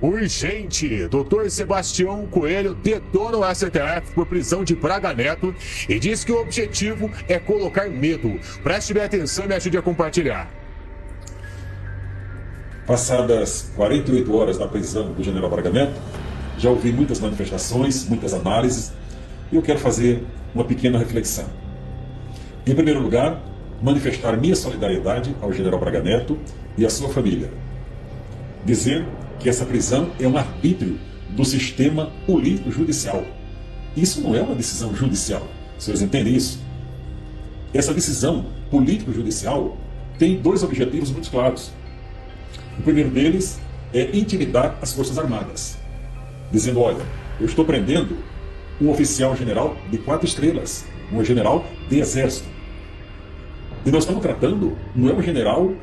Urgente! Dr. Sebastião Coelho detona o STF por prisão de Braga Neto e diz que o objetivo é colocar medo. Preste bem atenção e me ajude a compartilhar. Passadas 48 horas da prisão do general Braga Neto, já ouvi muitas manifestações, muitas análises, e eu quero fazer uma pequena reflexão. Em primeiro lugar, manifestar minha solidariedade ao general Braga Neto e à sua família. Dizer que essa prisão é um arbítrio do sistema político-judicial. Isso não é uma decisão judicial. Vocês entendem isso? Essa decisão político-judicial tem dois objetivos muito claros. O primeiro deles é intimidar as Forças Armadas, dizendo, olha, eu estou prendendo um oficial general de 4 estrelas, um general de exército. E nós estamos tratando, não é um general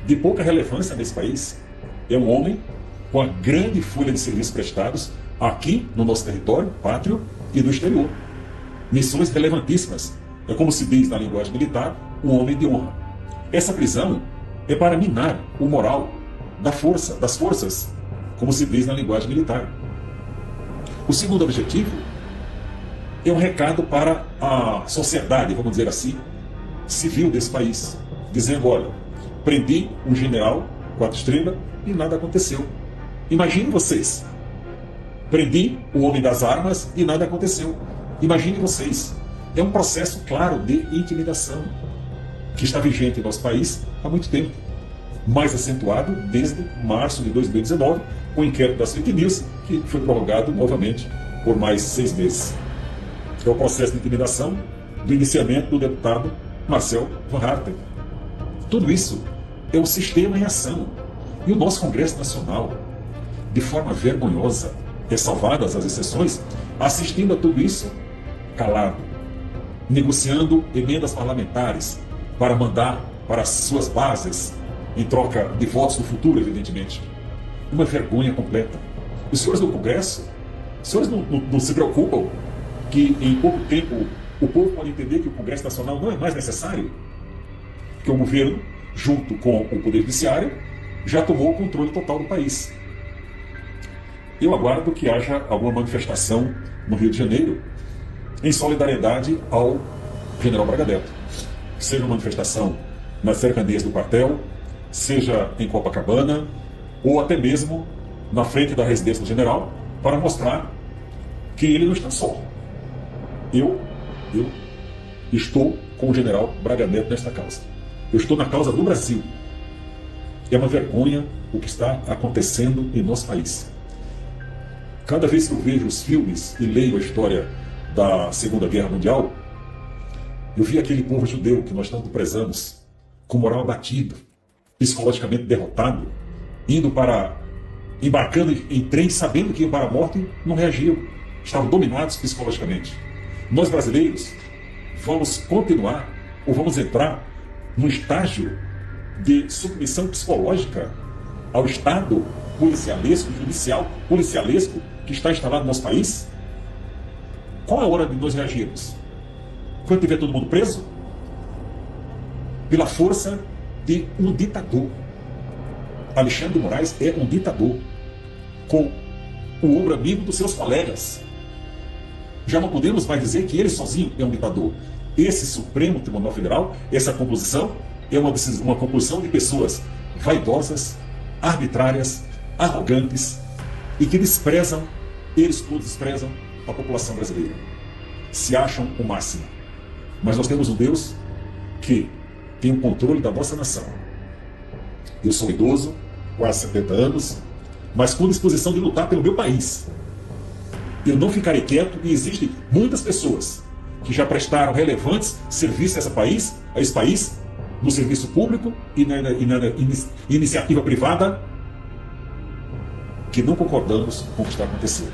de pouca relevância nesse país, é um homem com a grande folha de serviços prestados aqui no nosso território, pátrio e no exterior. Missões relevantíssimas. É como se diz na linguagem militar, um homem de honra. Essa prisão é para minar o moral das forças, como se diz na linguagem militar. O segundo objetivo é um recado para a sociedade, vamos dizer assim, civil desse país, dizendo, olha, prendi um general 4 estrelas e nada aconteceu. Imagine vocês. Prendi o homem das armas e nada aconteceu. Imagine vocês. É um processo claro de intimidação que está vigente em nosso país há muito tempo. Mais acentuado desde março de 2019, com o inquérito das fake news, que foi prorrogado novamente por mais 6 meses. É o processo de intimidação do indiciamento do deputado Marcel Van Hatten. Tudo isso é o sistema em ação. E o nosso Congresso Nacional, de forma vergonhosa, ressalvadas as exceções, assistindo a tudo isso calado, negociando emendas parlamentares para mandar para as suas bases, em troca de votos no futuro, evidentemente. Uma vergonha completa. Os senhores do Congresso, os senhores não se preocupam que em pouco tempo o povo pode entender que o Congresso Nacional não é mais necessário? Que o governo, junto com o Poder Judiciário, já tomou o controle total do país. Eu aguardo que haja alguma manifestação no Rio de Janeiro em solidariedade ao general Braga Neto. Seja uma manifestação nas cercanias do quartel, seja em Copacabana, ou até mesmo na frente da residência do general, para mostrar que ele não está só. Eu estou com o general Braga Neto nesta causa. Eu estou na causa do Brasil. É uma vergonha o que está acontecendo em nosso país. Cada vez que eu vejo os filmes e leio a história da Segunda Guerra Mundial, eu vi aquele povo judeu que nós tanto prezamos, com moral abatido, psicologicamente derrotado, embarcando em trens, sabendo que iam para a morte, não reagiam, estavam dominados psicologicamente. Nós brasileiros vamos continuar, ou vamos entrar num estágio de submissão psicológica ao Estado policialesco, judicial, policialesco, que está instalado no nosso país? Qual a hora de nós reagirmos? Quando tiver todo mundo preso? Pela força de um ditador. Alexandre de Moraes é um ditador, com o ombro amigo dos seus colegas. Já não podemos mais dizer que ele sozinho é um ditador. Esse Supremo Tribunal Federal, essa composição, é uma composição de pessoas vaidosas, arbitrárias, arrogantes e que desprezam, eles todos desprezam a população brasileira. Se acham o máximo. Mas nós temos um Deus que tem o controle da nossa nação. Eu sou idoso, quase 70 anos, mas com disposição de lutar pelo meu país. Eu não ficarei quieto e existem muitas pessoas que já prestaram relevantes serviços a esse país, no serviço público e na iniciativa privada, que não concordamos com o que está acontecendo.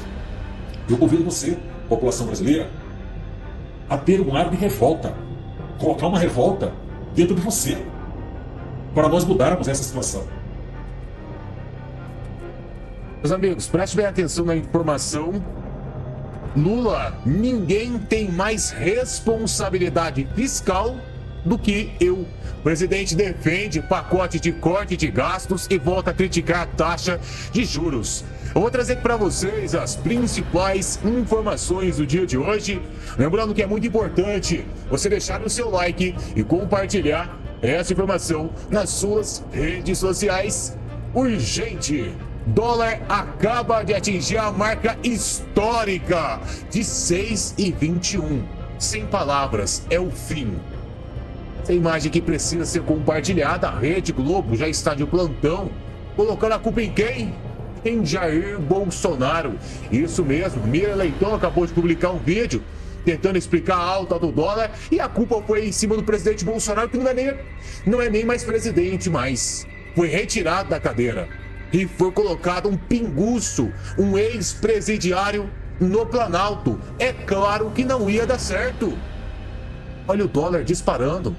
Eu convido você, população brasileira, a ter um ar de revolta, colocar uma revolta dentro de você, para nós mudarmos essa situação. Meus amigos, preste bem atenção na informação. Lula, ninguém tem mais responsabilidade fiscal do que eu. O presidente defende pacote de corte de gastos e volta a criticar a taxa de juros. Eu vou trazer para vocês as principais informações do dia de hoje. Lembrando que é muito importante você deixar o seu like e compartilhar essa informação nas suas redes sociais. Urgente! Dólar acaba de atingir a marca histórica de 6,21. Sem palavras, é o fim. Essa imagem que precisa ser compartilhada. A Rede Globo já está de plantão, colocando a culpa em quem? Em Jair Bolsonaro. Isso mesmo, Mira Leitão acabou de publicar um vídeo tentando explicar a alta do dólar e a culpa foi em cima do presidente Bolsonaro, que não é nem mais presidente mais. Foi retirado da cadeira e foi colocado um pinguço, um ex-presidiário no Planalto. É claro que não ia dar certo. Olha o dólar disparando.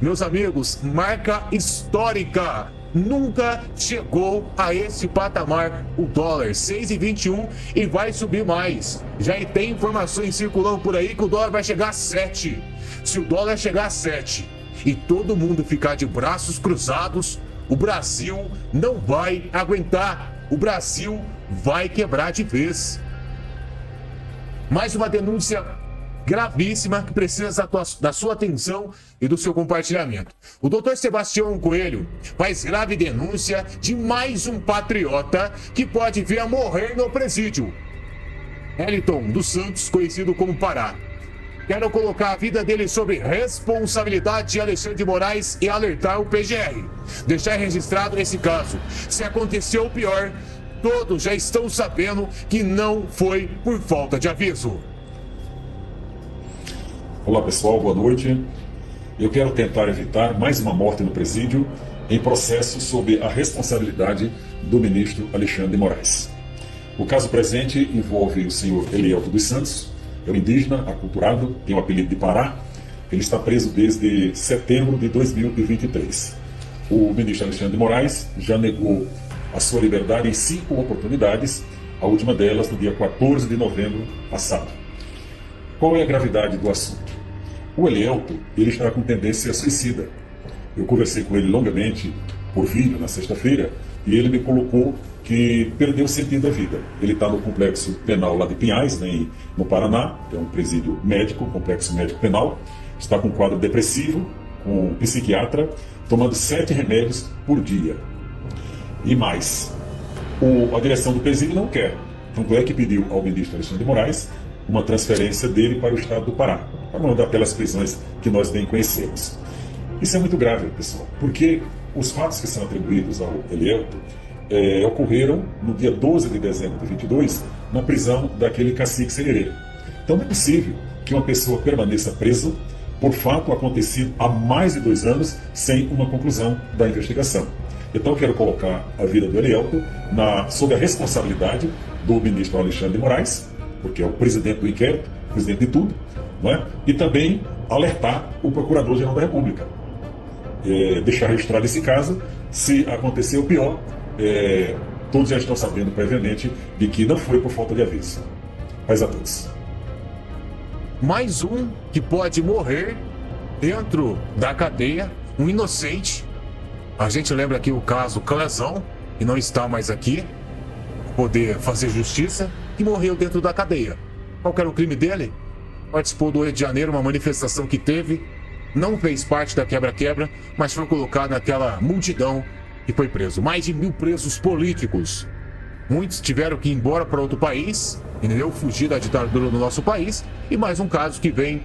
Meus amigos, marca histórica. Nunca chegou a esse patamar o dólar, 6,21, e vai subir mais. Já tem informações circulando por aí que o dólar vai chegar a 7. Se o dólar chegar a 7 e todo mundo ficar de braços cruzados, o Brasil não vai aguentar. O Brasil vai quebrar de vez. Mais uma denúncia gravíssima que precisa da sua atenção e do seu compartilhamento. O doutor Sebastião Coelho faz grave denúncia de mais um patriota que pode vir a morrer no presídio. Eliton dos Santos, conhecido como Pará. Quero colocar a vida dele sob responsabilidade de Alexandre de Moraes e alertar o PGR. Deixar registrado esse caso. Se aconteceu o pior, todos já estão sabendo que não foi por falta de aviso. Olá pessoal, boa noite. Eu quero tentar evitar mais uma morte no presídio em processo sob a responsabilidade do ministro Alexandre de Moraes. O caso presente envolve o senhor Elielto dos Santos, é um indígena aculturado, tem o apelido de Pará. Ele está preso desde setembro de 2023. O ministro Alexandre de Moraes já negou a sua liberdade em 5 oportunidades, a última delas no dia 14 de novembro passado. Qual é a gravidade do assunto? O Elielto, ele está com tendência suicida. Eu conversei com ele longamente por vídeo na sexta-feira e ele me colocou que perdeu o sentido da vida. Ele está no complexo penal lá de Pinhais, no Paraná, que é um presídio médico, complexo médico penal. Está com quadro depressivo, com um psiquiatra, tomando 7 remédios por dia. E mais, a direção do presídio não quer. Tanto é que pediu ao ministro Alexandre de Moraes uma transferência dele para o estado do Pará, para uma daquelas prisões que nós bem conhecemos. Isso é muito grave, pessoal, porque os fatos que são atribuídos ao Elielto ocorreram no dia 12 de dezembro de 22, na prisão daquele cacique Sererê. Então não é possível que uma pessoa permaneça presa por fato acontecido há mais de 2 anos sem uma conclusão da investigação. Então eu quero colocar a vida do Elielto sob a responsabilidade do ministro Alexandre de Moraes, porque é o presidente do inquérito, o presidente de tudo, não é? E também alertar o Procurador-Geral da República. Deixar registrado esse caso, se acontecer o pior, todos já estão sabendo previamente de que não foi por falta de aviso. Paz a todos. Mais um que pode morrer dentro da cadeia, um inocente. A gente lembra aqui o caso Clezão, que não está mais aqui, poder fazer justiça, que morreu dentro da cadeia. Qual era o crime dele? Participou do Rio de Janeiro, uma manifestação que teve, não fez parte da quebra-quebra, mas foi colocado naquela multidão e foi preso. Mais de 1.000 presos políticos. Muitos tiveram que ir embora para outro país, entendeu? Fugir da ditadura do nosso país. E mais um caso que vem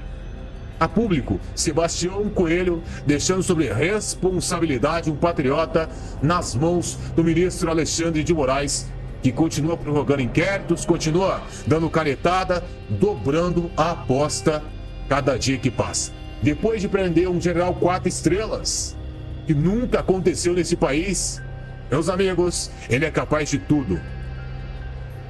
a público. Sebastião Coelho deixando sob responsabilidade um patriota nas mãos do ministro Alexandre de Moraes, que continua prorrogando inquéritos, continua dando canetada, dobrando a aposta cada dia que passa. Depois de prender um general 4 estrelas, que nunca aconteceu nesse país, meus amigos, ele é capaz de tudo.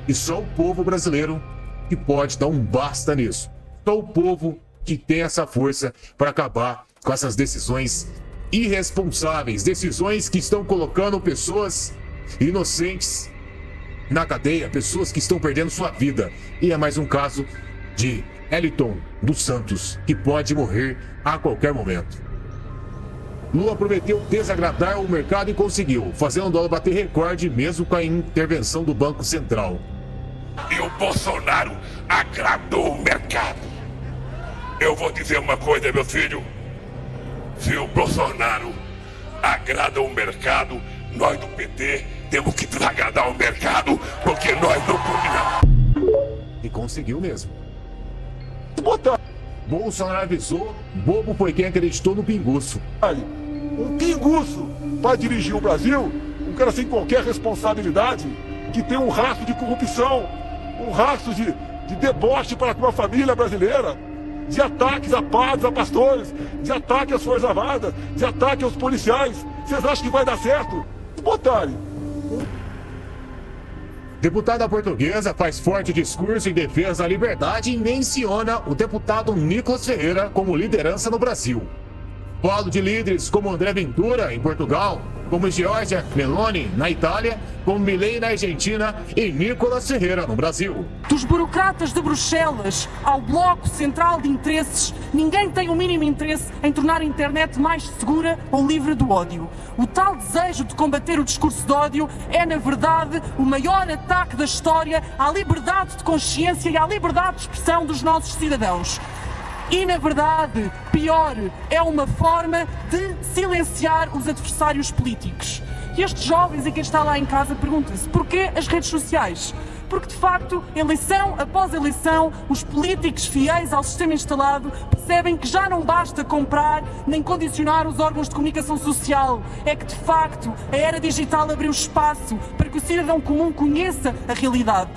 E só o povo brasileiro que pode dar um basta nisso. Só o povo que tem essa força para acabar com essas decisões irresponsáveis, decisões que estão colocando pessoas inocentes na cadeia, pessoas que estão perdendo sua vida. E é mais um caso de Eliton dos Santos, que pode morrer a qualquer momento. Lula prometeu desagradar o mercado e conseguiu, fazendo o dólar bater recorde mesmo com a intervenção do Banco Central. E o Bolsonaro agradou o mercado. Eu vou dizer uma coisa, meu filho. Se o Bolsonaro agrada o mercado, nós do PT temos que desagradar o mercado, porque nós não combinamos. E conseguiu mesmo. Bolsonaro avisou, bobo foi quem acreditou no pinguço. Um pinguço para dirigir o Brasil, um cara sem qualquer responsabilidade, que tem um rastro de corrupção, um rastro de deboche para com a família brasileira, de ataques a padres, a pastores, de ataque às Forças Armadas, de ataque aos policiais. Vocês acham que vai dar certo? Botarem. Deputada portuguesa faz forte discurso em defesa da liberdade e menciona o deputado Nicolas Ferreira como liderança no Brasil. Falo de líderes como André Ventura, em Portugal, como Giorgia Meloni, na Itália, como Milei, na Argentina e Nicolas Ferreira, no Brasil. Dos burocratas de Bruxelas ao Bloco Central de Interesses, ninguém tem o mínimo interesse em tornar a internet mais segura ou livre do ódio. O tal desejo de combater o discurso de ódio é, na verdade, o maior ataque da história à liberdade de consciência e à liberdade de expressão dos nossos cidadãos. E, na verdade, pior, é uma forma de silenciar os adversários políticos. E estes jovens e quem está lá em casa perguntam-se porquê as redes sociais? Porque, de facto, eleição após eleição, os políticos fiéis ao sistema instalado percebem que já não basta comprar nem condicionar os órgãos de comunicação social. É que, de facto, a era digital abriu espaço para que o cidadão comum conheça a realidade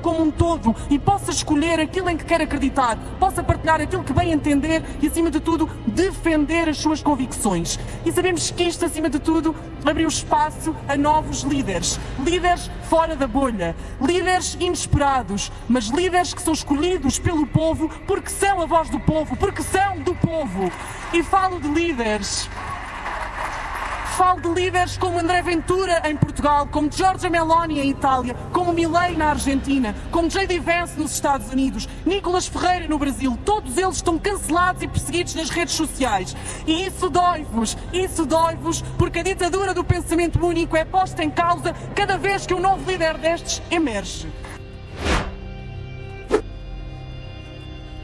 como um todo e possa escolher aquilo em que quer acreditar, possa partilhar aquilo que bem entender e, acima de tudo, defender as suas convicções. E sabemos que isto, acima de tudo, abriu espaço a novos líderes. Líderes fora da bolha. Líderes inesperados, mas líderes que são escolhidos pelo povo porque são a voz do povo, porque são do povo. E falo de líderes como André Ventura em Portugal, como Giorgia Meloni em Itália, como Milei na Argentina, como J.D. Vance nos Estados Unidos, Nicolas Ferreira no Brasil. Todos eles estão cancelados e perseguidos nas redes sociais. E isso dói-vos, porque a ditadura do pensamento único é posta em causa cada vez que um novo líder destes emerge.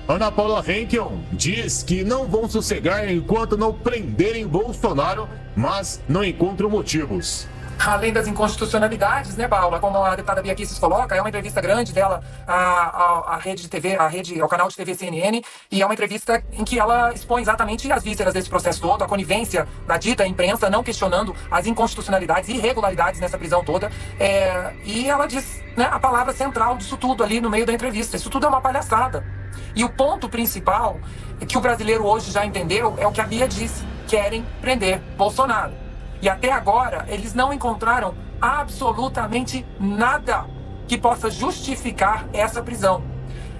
Ana Paula Henkel diz que não vão sossegar enquanto não prenderem Bolsonaro, mas não encontram motivos. Além das inconstitucionalidades, né, Paula, como a deputada Bia Kicis coloca, é uma entrevista grande dela à rede de TV, ao canal de TV CNN, e é uma entrevista em que ela expõe exatamente as vísceras desse processo todo, a conivência da dita imprensa, não questionando as inconstitucionalidades e irregularidades nessa prisão toda, e ela diz, né, a palavra central disso tudo ali no meio da entrevista: isso tudo é uma palhaçada. E o ponto principal que o brasileiro hoje já entendeu é o que a Bia disse: querem prender Bolsonaro. E até agora eles não encontraram absolutamente nada que possa justificar essa prisão.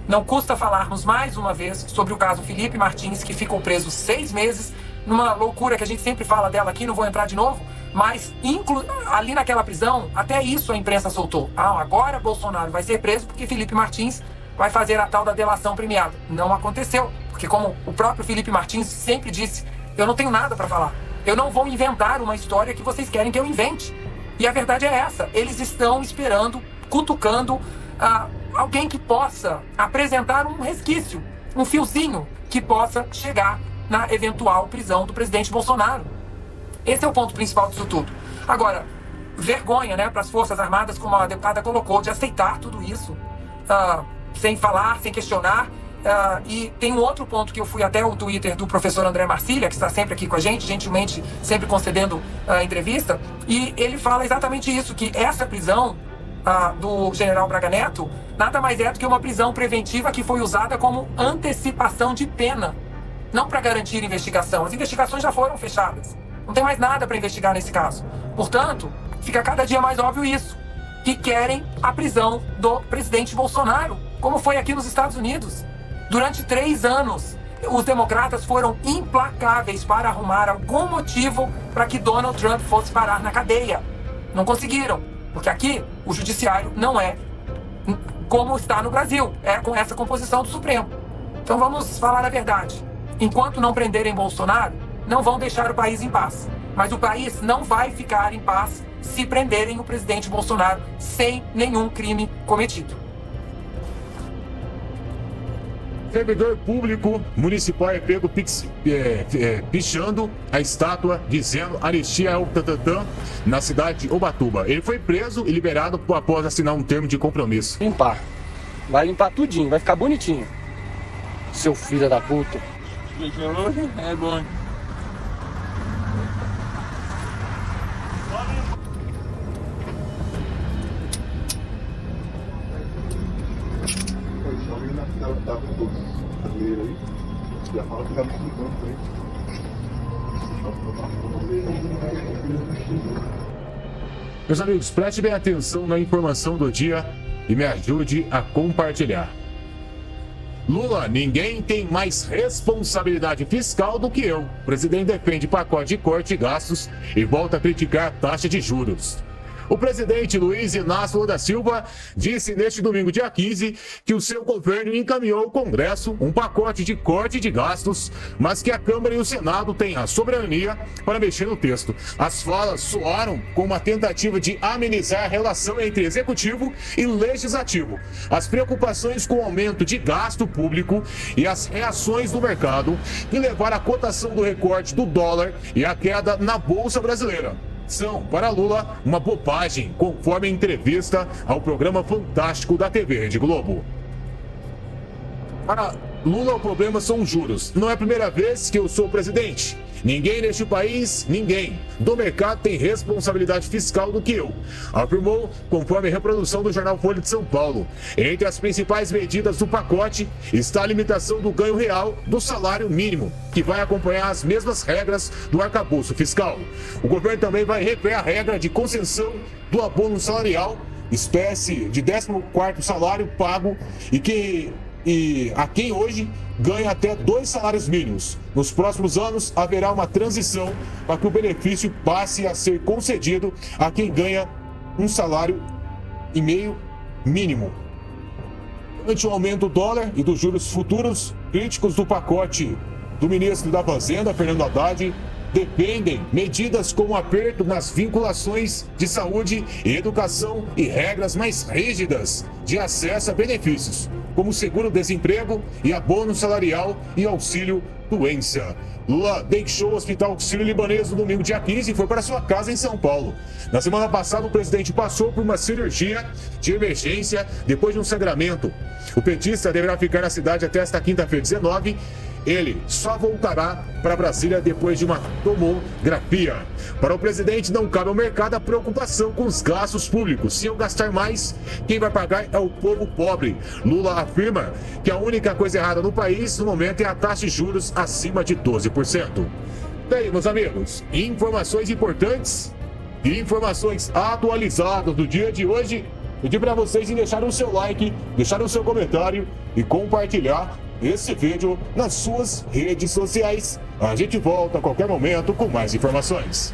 Não custa falarmos mais uma vez sobre o caso Felipe Martins, que ficou preso 6 meses, numa loucura que a gente sempre fala dela aqui, não vou entrar de novo, mas ali naquela prisão, até isso a imprensa soltou. Agora Bolsonaro vai ser preso porque Felipe Martins vai fazer a tal da delação premiada. Não aconteceu, porque como o próprio Felipe Martins sempre disse, eu não tenho nada para falar. Eu não vou inventar uma história que vocês querem que eu invente. E a verdade é essa, eles estão esperando, cutucando alguém que possa apresentar um resquício, um fiozinho que possa chegar na eventual prisão do presidente Bolsonaro. Esse é o ponto principal disso tudo. Agora, vergonha, né, para as Forças Armadas, como a deputada colocou, de aceitar tudo isso, sem falar, sem questionar. E tem um outro ponto que eu fui até o Twitter do professor André Marcília, que está sempre aqui com a gente, gentilmente sempre concedendo entrevista, e ele fala exatamente isso, que essa prisão do general Braga Neto nada mais é do que uma prisão preventiva que foi usada como antecipação de pena, não para garantir investigação. As investigações já foram fechadas, não tem mais nada para investigar nesse caso. Portanto, fica cada dia mais óbvio isso, que querem a prisão do presidente Bolsonaro, como foi aqui nos Estados Unidos. Durante 3 anos, os democratas foram implacáveis para arrumar algum motivo para que Donald Trump fosse parar na cadeia. Não conseguiram, porque aqui o judiciário não é como está no Brasil, é com essa composição do Supremo. Então vamos falar a verdade. Enquanto não prenderem Bolsonaro, não vão deixar o país em paz. Mas o país não vai ficar em paz se prenderem o presidente Bolsonaro sem nenhum crime cometido. Servidor público municipal é pego pichando a estátua dizendo anistia ao Tantantan na cidade de Ubatuba. Ele foi preso e liberado após assinar um termo de compromisso. Limpar. Vai limpar tudinho, vai ficar bonitinho. Seu filho da puta. É bom. Meus amigos, preste bem atenção na informação do dia e me ajude a compartilhar. Lula, ninguém tem mais responsabilidade fiscal do que eu. O presidente defende pacote de corte de gastos e volta a criticar a taxa de juros. O presidente Luiz Inácio Lula da Silva disse neste domingo, dia 15, que o seu governo encaminhou ao Congresso um pacote de corte de gastos, mas que a Câmara e o Senado têm a soberania para mexer no texto. As falas soaram como uma tentativa de amenizar a relação entre Executivo e Legislativo. As preocupações com o aumento de gasto público e as reações do mercado que levaram à cotação do recorte do dólar e à queda na Bolsa Brasileira são, para Lula, uma bobagem, conforme a entrevista ao programa Fantástico da TV Rede Globo. Para Lula, o problema são os juros. Não é a primeira vez que eu sou presidente. Ninguém neste país, ninguém do mercado tem responsabilidade fiscal do que eu, afirmou conforme a reprodução do jornal Folha de São Paulo. Entre as principais medidas do pacote está a limitação do ganho real do salário mínimo, que vai acompanhar as mesmas regras do arcabouço fiscal. O governo também vai rever a regra de concessão do abono salarial, espécie de 14º salário pago e a quem hoje ganha até 2 salários mínimos. Nos próximos anos, haverá uma transição para que o benefício passe a ser concedido a quem ganha 1,5 salário mínimo. Ante o aumento do dólar e dos juros futuros, críticos do pacote do ministro da Fazenda, Fernando Haddad, dependem medidas como aperto nas vinculações de saúde e educação e regras mais rígidas de acesso a benefícios, como seguro-desemprego e abono salarial e auxílio-doença. Lula deixou o Hospital Auxílio Libanês no domingo, dia 15, e foi para sua casa em São Paulo. Na semana passada, o presidente passou por uma cirurgia de emergência depois de um sangramento. O petista deverá ficar na cidade até esta quinta-feira, 19. Ele só voltará para Brasília depois de uma tomografia. Para o presidente, não cabe ao mercado a preocupação com os gastos públicos. Se eu gastar mais, quem vai pagar é o povo pobre. Lula afirma que a única coisa errada no país no momento é a taxa de juros acima de 12%. Bem, meus amigos, informações importantes e informações atualizadas do dia de hoje. Pedi para vocês deixarem o seu like, deixarem o seu comentário e compartilhar esse vídeo nas suas redes sociais. A gente volta a qualquer momento com mais informações.